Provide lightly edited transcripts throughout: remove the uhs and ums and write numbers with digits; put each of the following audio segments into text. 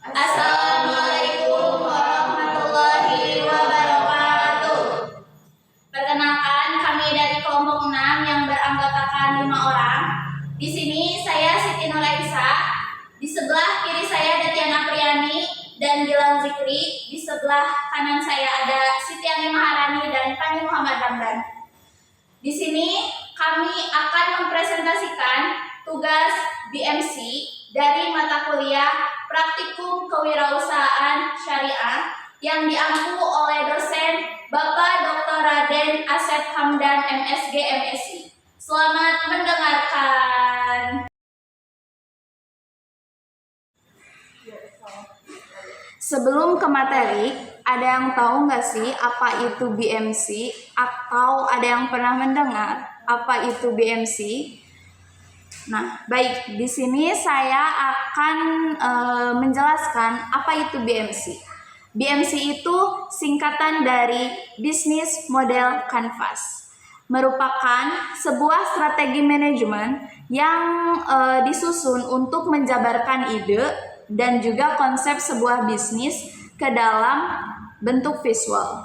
Assalamualaikum warahmatullahi wabarakatuh. Perkenalkan, kami dari kelompok 6 yang beranggotakan 5 orang. Di sini saya Siti Nuraisa, di sebelah kiri saya Detiana Priani dan Gilang Zikri, di sebelah kanan saya ada Siti Ani Maharani dan Pani Muhammad Ramdan. Di sini kami akan mempresentasikan tugas BMC dari mata kuliah Praktikum Kewirausahaan Syariah yang diampu oleh dosen Bapak Dr. Raden Asep Hamdan MSG MSI. Selamat mendengarkan. Sebelum ke materi, ada yang tahu nggak sih apa itu BMC? Atau ada yang pernah mendengar apa itu BMC? Nah, baik, di sini saya akan menjelaskan apa itu BMC. BMC itu singkatan dari Business Model Canvas. Merupakan sebuah strategi manajemen yang disusun untuk menjabarkan ide dan juga konsep sebuah bisnis ke dalam bentuk visual.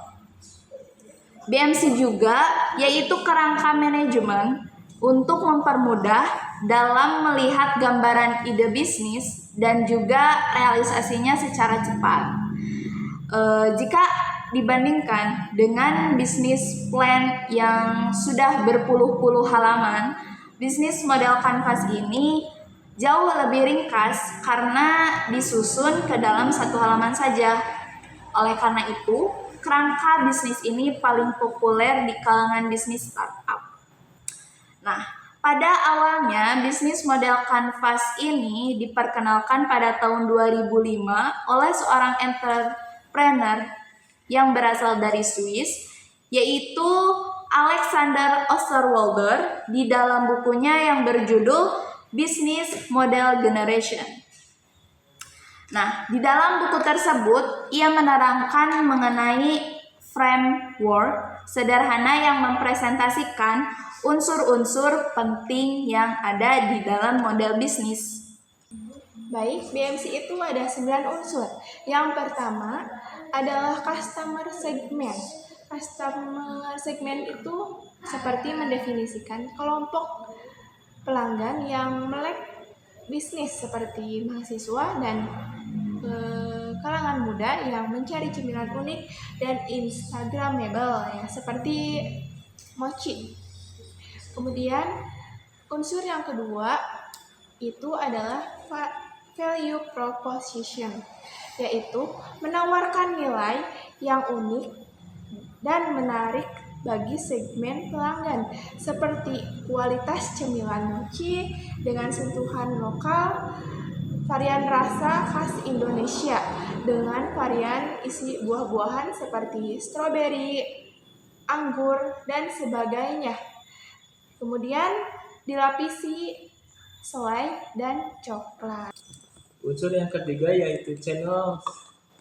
BMC juga yaitu kerangka manajemen untuk mempermudah dalam melihat gambaran ide bisnis dan juga realisasinya secara cepat. Jika dibandingkan dengan bisnis plan yang sudah berpuluh-puluh halaman, bisnis model Canvas ini jauh lebih ringkas karena disusun ke dalam satu halaman saja. Oleh karena itu, kerangka bisnis ini paling populer di kalangan bisnis startup. Nah, pada awalnya bisnis model Canvas ini diperkenalkan pada tahun 2005 oleh seorang entrepreneur yang berasal dari Swiss, yaitu Alexander Osterwalder di dalam bukunya yang berjudul Business Model Generation. Nah, di dalam buku tersebut ia menerangkan mengenai framework sederhana yang mempresentasikan unsur-unsur penting yang ada di dalam model bisnis. Baik, BMC itu ada 9 unsur. Yang pertama adalah customer segment. Customer segment itu seperti mendefinisikan kelompok pelanggan yang melek bisnis seperti mahasiswa dan kalangan muda yang mencari cemilan unik dan instagramable ya seperti mochi. Kemudian unsur yang kedua itu adalah value proposition, yaitu menawarkan nilai yang unik dan menarik bagi segmen pelanggan seperti kualitas cemilan mochi dengan sentuhan lokal, varian rasa khas Indonesia dengan varian isi buah-buahan seperti stroberi, anggur, dan sebagainya. Kemudian dilapisi selai dan coklat. Unsur yang ketiga yaitu channel.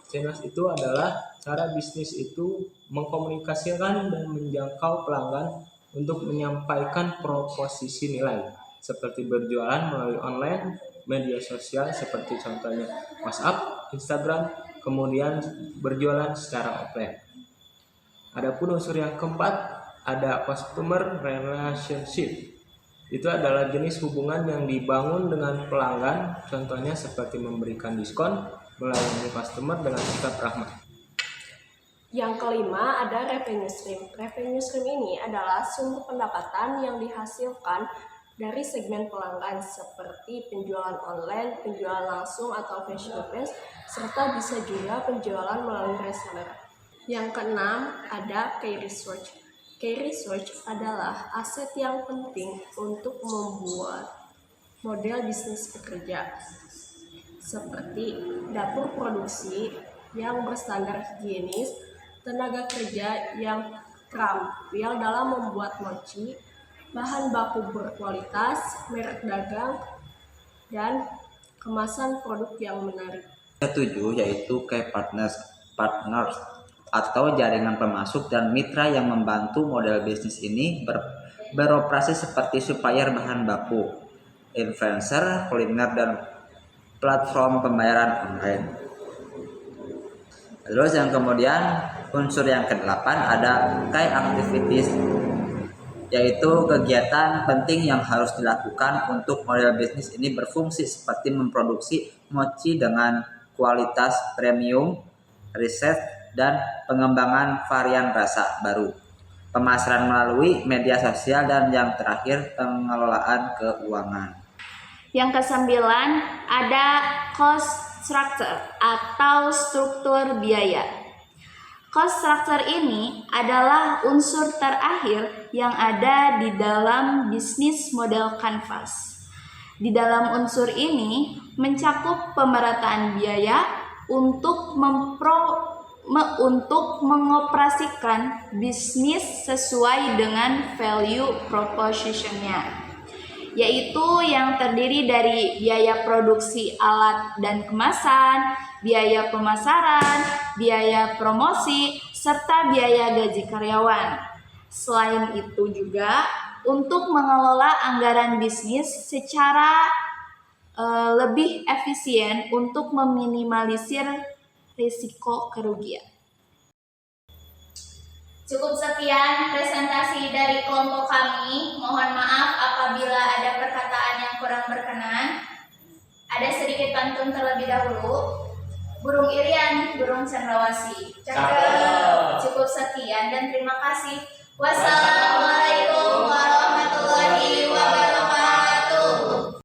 Channels itu adalah cara bisnis itu mengkomunikasikan dan menjangkau pelanggan untuk menyampaikan proposisi nilai seperti berjualan melalui online, media sosial seperti contohnya WhatsApp, Instagram, kemudian berjualan secara offline. Adapun unsur yang keempat ada customer relationship. Itu adalah jenis hubungan yang dibangun dengan pelanggan, contohnya seperti memberikan diskon, melayani customer dengan sikap ramah. Yang kelima ada revenue stream. Revenue stream ini adalah sumber pendapatan yang dihasilkan dari segmen pelanggan seperti penjualan online, penjualan langsung atau face to face, serta bisa juga penjualan melalui reseller. Yang keenam ada key research. Key research adalah aset yang penting untuk membuat model bisnis bekerja, seperti dapur produksi yang berstandar higienis, tenaga kerja yang terampil dalam membuat mochi, bahan baku berkualitas, merek dagang, dan kemasan produk yang menarik. Ketujuh yaitu key partners atau jaringan pemasok dan mitra yang membantu model bisnis ini beroperasi seperti supplier bahan baku, influencer, kuliner, dan platform pembayaran online. Terus yang kemudian unsur yang kedelapan ada key activities, yaitu kegiatan penting yang harus dilakukan untuk model bisnis ini berfungsi seperti memproduksi mochi dengan kualitas premium, riset dan pengembangan varian rasa baru, pemasaran melalui media sosial, dan yang terakhir pengelolaan keuangan. Yang kesembilan ada cost structure atau struktur biaya. Cost structure ini adalah unsur terakhir yang ada di dalam bisnis model kanvas. Di dalam unsur ini mencakup pemerataan biaya untuk mengoperasikan bisnis sesuai dengan value proposition-nya, yaitu yang terdiri dari biaya produksi alat dan kemasan, biaya pemasaran, biaya promosi, serta biaya gaji karyawan. Selain itu juga untuk mengelola anggaran bisnis secara lebih efisien untuk meminimalisir risiko kerugian. Cukup sekian presentasi dari kelompok kami. Mohon maaf apabila ada perkataan yang kurang berkenan. Ada sedikit pantun terlebih dahulu. Burung irian, burung cendrawasih. Cakep. Cukup sekian dan terima kasih. Wassalamualaikum warahmatullahi wabarakatuh.